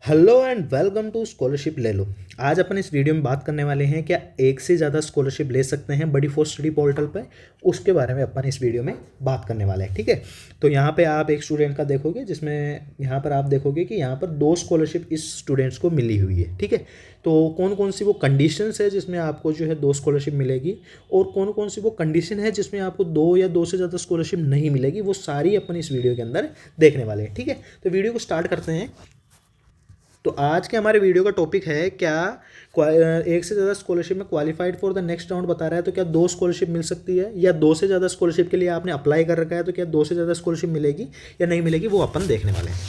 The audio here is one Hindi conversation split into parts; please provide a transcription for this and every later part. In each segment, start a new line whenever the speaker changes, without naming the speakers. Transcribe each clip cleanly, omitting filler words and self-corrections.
Hello and welcome to scholarship ले लो। आज अपन इस वीडियो में बात करने वाले हैं क्या एक से ज़्यादा स्कॉलरशिप ले सकते हैं बडी फोर स्टडी पोर्टल पर। उसके बारे में अपन इस वीडियो में बात करने वाले हैं, ठीक है। तो यहाँ पे आप एक स्टूडेंट का देखोगे जिसमें यहाँ पर आप देखोगे कि यहाँ पर 2 स्कॉलरशिप इस स्टूडेंट्स को मिली हुई है, ठीक है। तो कौन कौन सी वो कंडीशंस है जिसमें आपको जो है 2 स्कॉलरशिप मिलेगी और कौन कौन सी वो कंडीशन है जिसमें आपको 2 या 2 से ज़्यादा स्कॉलरशिप नहीं मिलेगी, वो सारी अपन इस वीडियो के अंदर देखने वाले हैं, ठीक है। तो वीडियो को स्टार्ट करते हैं। तो आज के हमारे वीडियो का टॉपिक है क्या एक से ज़्यादा स्कॉलरशिप में qualified for the next round बता रहा है, तो क्या 2 स्कॉलरशिप मिल सकती है, या 2 से ज़्यादा स्कॉलरशिप के लिए आपने अप्लाई कर रखा है तो क्या 2 से ज़्यादा स्कॉलरशिप मिलेगी या नहीं मिलेगी, वो अपन देखने वाले हैं।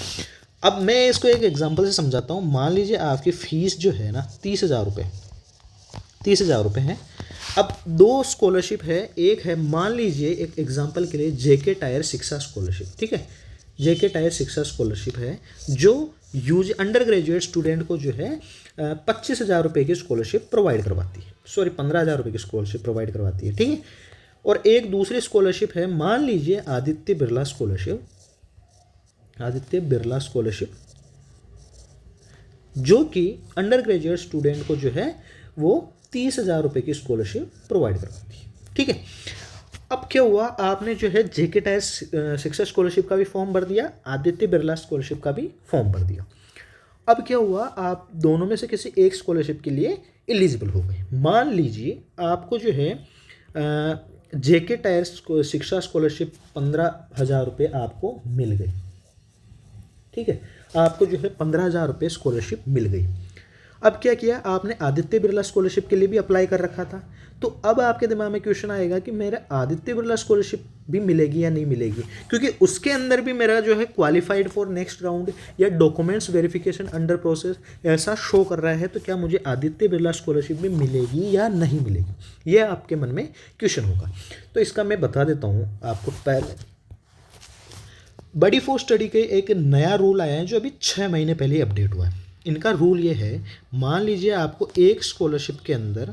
अब मैं इसको एक एग्जाम्पल से समझाता हूँ। मान लीजिए आपकी फ़ीस जो है ना 30,000 रुपये है। अब 2 स्कॉलरशिप है। एक है, मान लीजिए एक एग्जाम्पल के लिए जेके टायर शिक्षा स्कॉलरशिप, ठीक है। जेके टायर शिक्षा स्कॉलरशिप है जो अंडर ग्रेजुएट स्टूडेंट को जो है 25,000 रुपये की स्कॉलरशिप प्रोवाइड करवाती है, 15,000 रुपये की स्कॉलरशिप प्रोवाइड करवाती है, ठीक है। और एक दूसरी स्कॉलरशिप है, मान लीजिए आदित्य बिरला स्कॉलरशिप जो कि अंडर ग्रेजुएट स्टूडेंट को जो है वो 30,000 रुपये की स्कॉलरशिप प्रोवाइड करवाती है, ठीक है। अब क्या हुआ, आपने जो है जेके टायर शिक्षा स्कॉलरशिप का भी फॉर्म भर दिया, आदित्य बिरला स्कॉलरशिप का भी फॉर्म भर दिया। अब क्या हुआ, आप दोनों में से किसी एक स्कॉलरशिप के लिए एलिजिबल हो गए। मान लीजिए आपको जो है जेके टायर शिक्षा स्कॉलरशिप 15,000 रुपये आपको मिल गई, ठीक है। आपको जो है 15,000 रुपये स्कॉलरशिप मिल गई। अब क्या किया आपने, आदित्य बिरला स्कॉलरशिप के लिए भी अप्लाई कर रखा था। तो अब आपके दिमाग में क्वेश्चन आएगा कि मेरा आदित्य बिरला स्कॉलरशिप भी मिलेगी या नहीं मिलेगी, क्योंकि उसके अंदर भी मेरा जो है क्वालिफाइड फॉर नेक्स्ट राउंड या डॉक्यूमेंट्स वेरिफिकेशन अंडर प्रोसेस ऐसा शो कर रहा है। तो क्या मुझे आदित्य बिरला स्कॉलरशिप भी मिलेगी या नहीं मिलेगी, यह आपके मन में क्वेश्चन होगा। तो इसका मैं बता देता हूँ आपको। पहले बडी फोर स्टडी के एक नया रूल आया है जो अभी 6 महीने पहले अपडेट हुआ है। इनका रूल ये है, मान लीजिए आपको एक स्कॉलरशिप के अंदर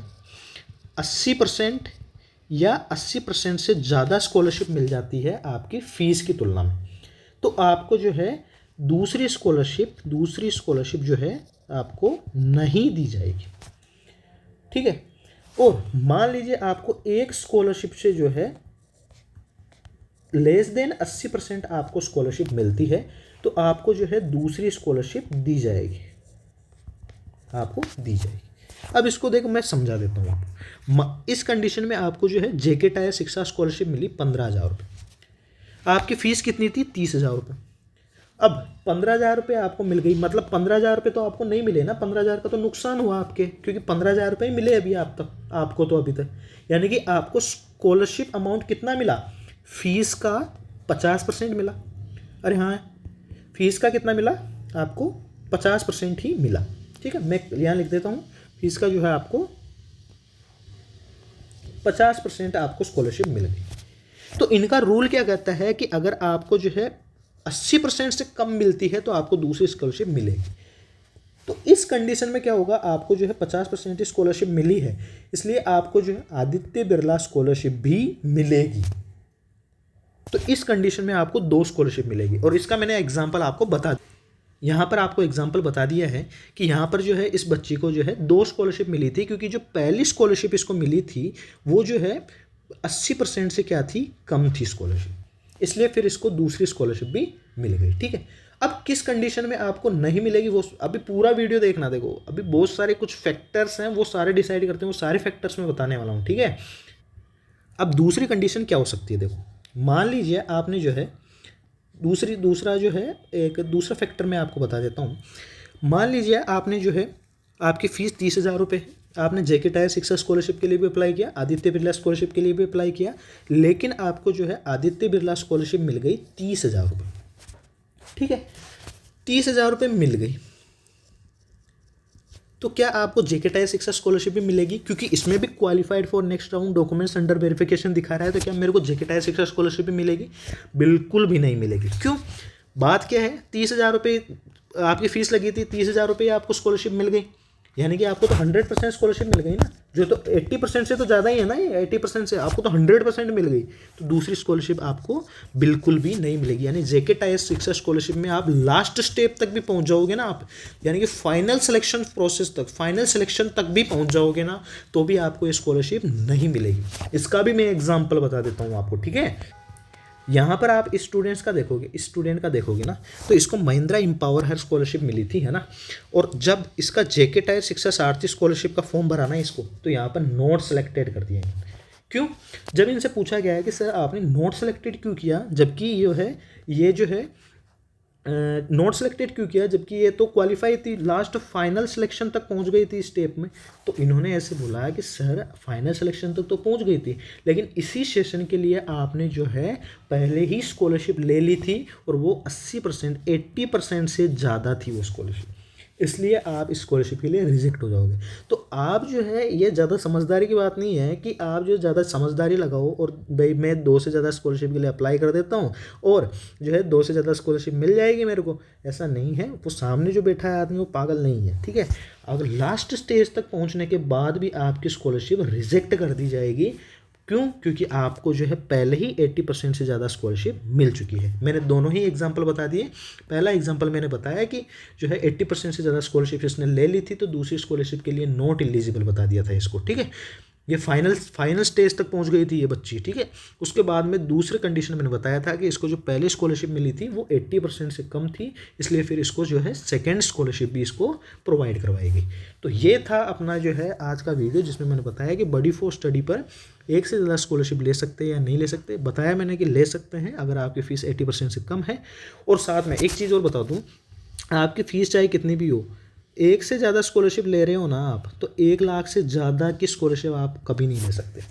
80% या 80% से ज़्यादा स्कॉलरशिप मिल जाती है आपकी फ़ीस की तुलना में, तो आपको जो है दूसरी स्कॉलरशिप जो है आपको नहीं दी जाएगी, ठीक है। और मान लीजिए आपको एक स्कॉलरशिप से जो है लेस देन 80% आपको स्कॉलरशिप मिलती है, तो आपको जो है दूसरी स्कॉलरशिप दी जाएगी, आपको दी जाएगी। अब इसको देखो, मैं समझा देता हूँ आपको। इस कंडीशन में आपको जो है जेके टायर शिक्षा स्कॉलरशिप मिली 15,000 रुपये। आपकी फ़ीस कितनी थी, 30,000 रुपये। अब 15,000 रुपये आपको मिल गई, मतलब 15,000 रुपये तो आपको नहीं मिले ना, 15,000 का तो नुकसान हुआ आपके, क्योंकि 15,000 रुपये मिले अभी आपको तो अभी तक, यानी कि आपको स्कॉलरशिप अमाउंट कितना मिला, फीस का 50% मिला। अरे हाँ, फीस का कितना मिला आपको, 50% ही मिला, ठीक है। मैं यहाँ लिख देता हूँ, फीस का जो है आपको 50% आपको स्कॉलरशिप मिल गई। तो इनका रूल क्या कहता है कि अगर आपको जो है 80% से कम मिलती है तो आपको दूसरी स्कॉलरशिप मिलेगी। तो इस कंडीशन में क्या होगा, आपको जो है 50% स्कॉलरशिप मिली है, इसलिए आपको जो है आदित्य बिरला स्कॉलरशिप भी मिलेगी। तो इस कंडीशन में आपको 2 स्कॉलरशिप मिलेगी। और इसका मैंने एग्जाम्पल आपको बता दिया, यहाँ पर आपको एग्जाम्पल बता दिया है कि यहाँ पर जो है इस बच्ची को जो है 2 स्कॉलरशिप मिली थी, क्योंकि जो पहली स्कॉलरशिप इसको मिली थी वो जो है 80% से क्या थी, कम थी स्कॉलरशिप, इसलिए फिर इसको दूसरी स्कॉलरशिप भी मिल गई, ठीक है। अब किस कंडीशन में आपको नहीं मिलेगी, वो अभी पूरा वीडियो देखना। देखो अभी बहुत सारे कुछ फैक्टर्स हैं, वो सारे डिसाइड करते हैं, वो सारे फैक्टर्स मैं बताने वाला हूँ, ठीक है। अब दूसरी कंडीशन क्या हो सकती है, देखो मान लीजिए आपने जो है दूसरा जो है एक दूसरा फैक्टर मैं आपको बता देता हूँ। मान लीजिए आपने जो है आपकी फ़ीस 30,000 रुपये है, आपने जेके टायर शिक्षा स्कॉलरशिप के लिए भी अप्लाई किया, आदित्य बिरला स्कॉलरशिप के लिए भी अप्लाई किया, लेकिन आपको जो है आदित्य बिरला स्कॉलरशिप मिल गई 30,000 रुपये, ठीक है। 30,000 रुपये मिल गई, तो क्या आपको जेके टायर शिक्षा स्कॉलरशिप भी मिलेगी, क्योंकि इसमें भी qualified for next round documents under verification दिखा रहा है। तो क्या मेरे को जेके टायर शिक्षा स्कॉलरशिप भी मिलेगी, बिल्कुल भी नहीं मिलेगी। क्यों, बात क्या है, 30,000 रुपये आपकी फ़ीस लगी थी, 30,000 रुपये आपको स्कॉलरशिप मिल गई, यानी कि आपको तो 100% स्कॉलरशिप मिल गई ना, जो तो 80% से तो ज़्यादा ही है ना, ये 80% से आपको तो 100% मिल गई। तो दूसरी स्कॉलरशिप आपको बिल्कुल भी नहीं मिलेगी। यानी जेके टायर शिक्षा स्कॉलरशिप में आप लास्ट स्टेप तक भी पहुंच जाओगे ना आप, यानी कि फाइनल सिलेक्शन प्रोसेस तक, फाइनल सिलेक्शन तक भी पहुंच जाओगे ना, तो भी आपको ये स्कॉलरशिप नहीं मिलेगी। इसका भी मैं एग्जाम्पल बता देता हूँ आपको, ठीक है। यहाँ पर आप स्टूडेंट का देखोगे ना, तो इसको महिंद्रा एम्पावर हर स्कॉलरशिप मिली थी, है ना। और जब इसका जेके टायर शिक्षा सारथी स्कॉलरशिप का फॉर्म भरा ना इसको, तो यहाँ पर नॉट सेलेक्टेड कर दिया इन्होंने। क्यों? जब इनसे पूछा गया है कि सर आपने नॉट सेलेक्टेड क्यों किया, जबकि ये जो है नॉट सेलेक्टेड क्यों किया, जबकि ये तो क्वालिफाई थी, लास्ट फाइनल सिलेक्शन तक पहुंच गई थी स्टेप में। तो इन्होंने ऐसे बोला कि सर फाइनल सिलेक्शन तक तो पहुंच गई थी, लेकिन इसी सेशन के लिए आपने जो है पहले ही स्कॉलरशिप ले ली थी, और वो 80% से ज़्यादा थी वो स्कॉलरशिप, इसलिए आप इस स्कॉलरशिप के लिए रिजेक्ट हो जाओगे। तो आप जो है, ये ज़्यादा समझदारी की बात नहीं है कि आप जो ज़्यादा समझदारी लगाओ और भाई मैं 2 से ज़्यादा स्कॉलरशिप के लिए अप्लाई कर देता हूँ और जो है 2 से ज़्यादा स्कॉलरशिप मिल जाएगी मेरे को, ऐसा नहीं है। वो सामने जो बैठा है आदमी वो पागल नहीं है, ठीक है। अगर लास्ट स्टेज तक पहुँचने के बाद भी आपकी स्कॉलरशिप रिजेक्ट कर दी जाएगी, क्यों? क्योंकि आपको जो है पहले ही 80% से ज़्यादा स्कॉलरशिप मिल चुकी है। मैंने दोनों ही एग्जांपल बता दिए। पहला एग्जांपल मैंने बताया कि जो है 80% से ज़्यादा स्कॉलरशिप इसने ले ली थी, तो दूसरी स्कॉलरशिप के लिए नॉट एलिजिबल बता दिया था इसको, ठीक है। ये फाइनल स्टेज तक पहुंच गई थी ये बच्ची, ठीक है। उसके बाद में दूसरे कंडीशन मैंने बताया था कि इसको जो पहले स्कॉलरशिप मिली थी वो 80% से कम थी, इसलिए फिर इसको जो है सेकेंड स्कॉलरशिप भी इसको प्रोवाइड करवाएगी। तो ये था अपना जो है आज का वीडियो, जिसमें मैंने बताया कि बडी फॉर स्टडी पर एक से ज़्यादा स्कॉलरशिप ले सकते हैं या नहीं ले सकते। बताया मैंने कि ले सकते हैं अगर आपकी फ़ीस 80% से कम है। और साथ में एक चीज़ और बता दूँ, आपकी फ़ीस चाहे कितनी भी हो, एक से ज़्यादा स्कॉलरशिप ले रहे हो ना आप, तो 1 लाख से ज़्यादा की स्कॉलरशिप आप कभी नहीं ले सकते।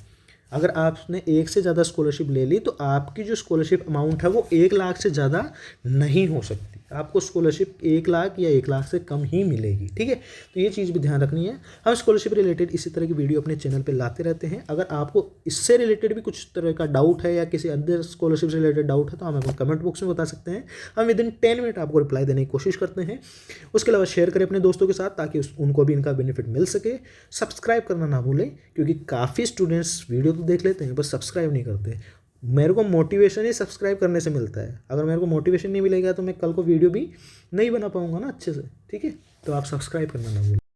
अगर आपने एक से ज़्यादा स्कॉलरशिप ले ली, तो आपकी जो स्कॉलरशिप अमाउंट है वो 1 लाख से ज़्यादा नहीं हो सकती। आपको स्कॉलरशिप 1 लाख या 1 लाख से कम ही मिलेगी, ठीक है। तो ये चीज़ भी ध्यान रखनी है। हम स्कॉलरशिप रिलेटेड इसी तरह की वीडियो अपने चैनल पे लाते रहते हैं। अगर आपको इससे रिलेटेड भी कुछ तरह का डाउट है या किसी अदर स्कॉलरशिप से रिलेटेड डाउट है, तो हमें कमेंट बॉक्स में बता सकते हैं। हम विदिन 10 मिनट आपको रिप्लाई देने की कोशिश करते हैं। उसके अलावा शेयर करें अपने दोस्तों के साथ, ताकि उनको भी इनका बेनिफिट मिल सके। सब्सक्राइब करना ना भूलें, क्योंकि काफ़ी स्टूडेंट्स वीडियो तो देख लेते हैं बस सब्सक्राइब नहीं करते। मेरे को मोटिवेशन ही सब्सक्राइब करने से मिलता है। अगर मेरे को मोटिवेशन नहीं मिलेगा तो मैं कल को वीडियो भी नहीं बना पाऊंगा ना अच्छे से, ठीक है। तो आप सब्सक्राइब करना ना भूलें।